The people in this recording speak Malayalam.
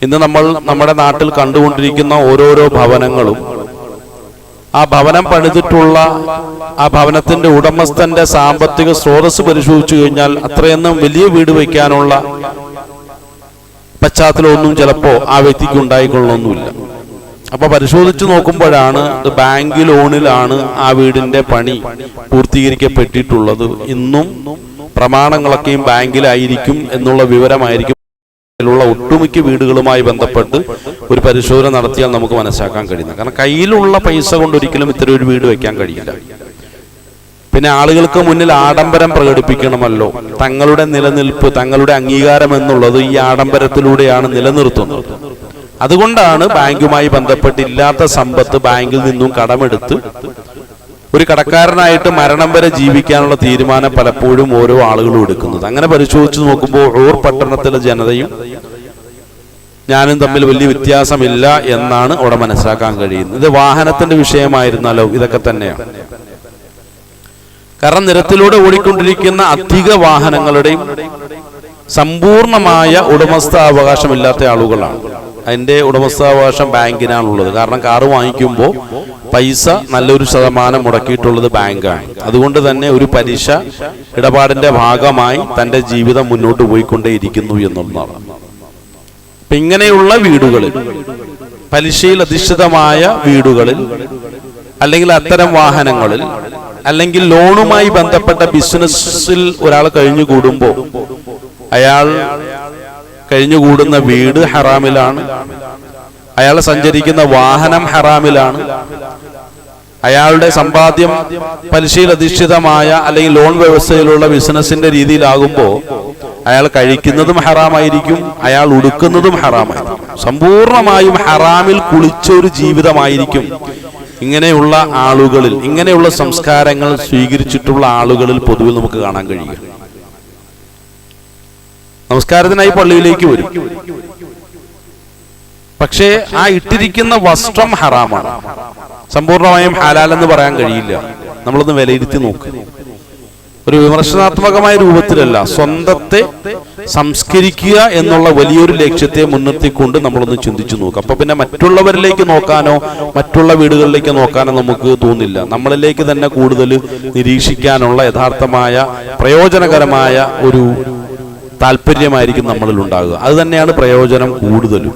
ഇന്ന് നമ്മൾ നമ്മുടെ നാട്ടിൽ കണ്ടുകൊണ്ടിരിക്കുന്ന ഓരോരോ ഭവനങ്ങളും ആ ഭവനം പണിതിട്ടുള്ള ആ ഭവനത്തിന്റെ ഉടമസ്ഥന്റെ സാമ്പത്തിക സ്രോതസ് പരിശോധിച്ചു കഴിഞ്ഞാൽ അത്രയൊന്നും വലിയ വീട് വയ്ക്കാനുള്ള പശ്ചാത്തലമൊന്നും ചിലപ്പോ ആ വ്യക്തിക്ക് ഉണ്ടായിക്കൊള്ളണമെന്നില്ല. അപ്പൊ പരിശോധിച്ചു നോക്കുമ്പോഴാണ് ബാങ്ക് ലോണിലാണ് ആ വീടിന്റെ പണി പൂർത്തീകരിക്കപ്പെട്ടിട്ടുള്ളത്. ഇന്നും പ്രമാണങ്ങളൊക്കെയും ബാങ്കിലായിരിക്കും എന്നുള്ള വിവരമായിരിക്കും ഒട്ടുമിക്ക വീടുകളുമായി ബന്ധപ്പെട്ട് ഒരു പരിശോധന നടത്തിയാൽ നമുക്ക് മനസ്സിലാക്കാൻ കഴിയുന്നത്. കാരണം കയ്യിലുള്ള പൈസ കൊണ്ട് ഒരിക്കലും ഇത്തരം ഒരു വീട് വെക്കാൻ കഴിയില്ല. പിന്നെ ആളുകൾക്ക് മുന്നിൽ ആഡംബരം പ്രകടിപ്പിക്കണമല്ലോ. തങ്ങളുടെ നിലനിൽപ്പ്, തങ്ങളുടെ അംഗീകാരം എന്നുള്ളത് ഈ ആഡംബരത്തിലൂടെയാണ് നിലനിർത്തുന്നത്. അതുകൊണ്ടാണ് ബാങ്കുമായി ബന്ധപ്പെട്ടില്ലാത്ത സമ്പത്ത് ബാങ്കിൽ നിന്നും കടമെടുത്ത് ഒരു കടക്കാരനായിട്ട് മരണം വരെ ജീവിക്കാനുള്ള തീരുമാനം പലപ്പോഴും ഓരോ ആളുകളും എടുക്കുന്നത്. അങ്ങനെ പരിശോധിച്ച് നോക്കുമ്പോൾ ഓർ പട്ടണത്തിലെ ജനതയും ഞാനും തമ്മിൽ വലിയ വ്യത്യാസമില്ല എന്നാണ് അവിടെ മനസ്സിലാക്കാൻ കഴിയുന്നത്. ഇത് വാഹനത്തിന്റെ വിഷയമായിരുന്നാലോ ഇതൊക്കെ തന്നെയാണ്. കാരണം നിരത്തിലൂടെ ഓടിക്കൊണ്ടിരിക്കുന്ന അധിക വാഹനങ്ങളുടെയും സമ്പൂർണമായ ഉടമസ്ഥാവകാശമില്ലാത്ത ആളുകളാണ്. അതിന്റെ ഉടമസ്ഥാവകാശം ബാങ്കിനാണുള്ളത്. കാരണം കാറ് വാങ്ങിക്കുമ്പോൾ പൈസ നല്ലൊരു ശതമാനം മുടക്കിയിട്ടുള്ളത് ബാങ്കാണ്. അതുകൊണ്ട് തന്നെ ഒരു പലിശ ഇടപാടിന്റെ ഭാഗമായി തന്റെ ജീവിതം മുന്നോട്ട് പോയിക്കൊണ്ടേയിരിക്കുന്നു എന്നുള്ളതാണ്. അപ്പൊ ഇങ്ങനെയുള്ള വീടുകളിൽ, പലിശയിൽ അധിഷ്ഠിതമായ വീടുകളിൽ, അല്ലെങ്കിൽ അത്തരം വാഹനങ്ങളിൽ, അല്ലെങ്കിൽ ലോണുമായി ബന്ധപ്പെട്ട ബിസിനസ്സിൽ ഒരാൾ കഴിഞ്ഞുകൂടുമ്പോൾ അയാൾ കഴിഞ്ഞുകൂടുന്ന വീട് ഹറാമിലാണ്, അയാൾ സഞ്ചരിക്കുന്ന വാഹനം ഹറാമിലാണ്, അയാളുടെ സമ്പാദ്യം പലിശയിൽ അധിഷ്ഠിതമായ അല്ലെങ്കിൽ ലോൺ വ്യവസ്ഥയിലുള്ള ബിസിനസിന്റെ രീതിയിലാകുമ്പോൾ അയാൾ കഴിക്കുന്നതും ഹറാമായിരിക്കും, അയാൾ ഉടുക്കുന്നതും ഹറാമായിരിക്കും. സമ്പൂർണമായും ഹറാമിൽ കുളിച്ച ഒരു ജീവിതമായിരിക്കും ഇങ്ങനെയുള്ള ആളുകളിൽ, ഇങ്ങനെയുള്ള സംസ്കാരങ്ങൾ സ്വീകരിച്ചിട്ടുള്ള ആളുകളിൽ പൊതുവിൽ നമുക്ക് കാണാൻ കഴിയും. നമസ്കാരത്തിനായി പള്ളിയിലേക്ക് വരും, പക്ഷേ ആ ഇട്ടിരിക്കുന്ന വസ്ത്രം ഹറാമാണ്. സമ്പൂർണമായും ഹലാലെന്ന് പറയാൻ കഴിയില്ല. നമ്മളൊന്ന് വിലയിരുത്തി നോക്ക്. ഒരു വിമർശനാത്മകമായ രൂപത്തിലല്ല, സ്വന്തത്തെ സംസ്കരിക്കുക എന്നുള്ള വലിയൊരു ലക്ഷ്യത്തെ മുൻനിർത്തിക്കൊണ്ട് നമ്മളൊന്ന് ചിന്തിച്ചു നോക്കുക. അപ്പൊ പിന്നെ മറ്റുള്ളവരിലേക്ക് നോക്കാനോ മറ്റുള്ള വീടുകളിലേക്ക് നോക്കാനോ നമുക്ക് തോന്നില്ല. നമ്മളിലേക്ക് തന്നെ കൂടുതൽ നിരീക്ഷിക്കാനുള്ള യഥാർത്ഥമായ പ്രയോജനകരമായ ഒരു താല്പര്യമായിരിക്കും നമ്മളിൽ ഉണ്ടാകുക. അത് തന്നെയാണ് പ്രയോജനം കൂടുതലും.